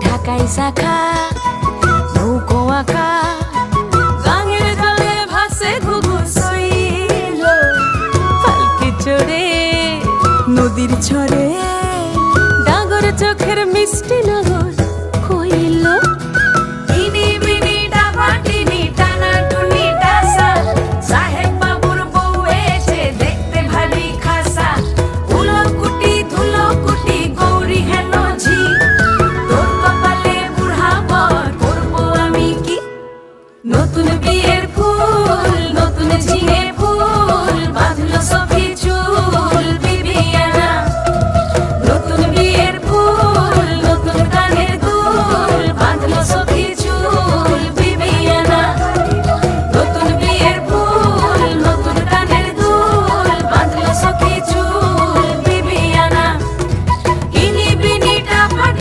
ঢাকাই শাখা নৌকো আঁকা গাঙের জলে ভাসে ঘুঘু সইল পালকি চড়ে নদীর ছড়ে ডাগর চোখের মিষ্টি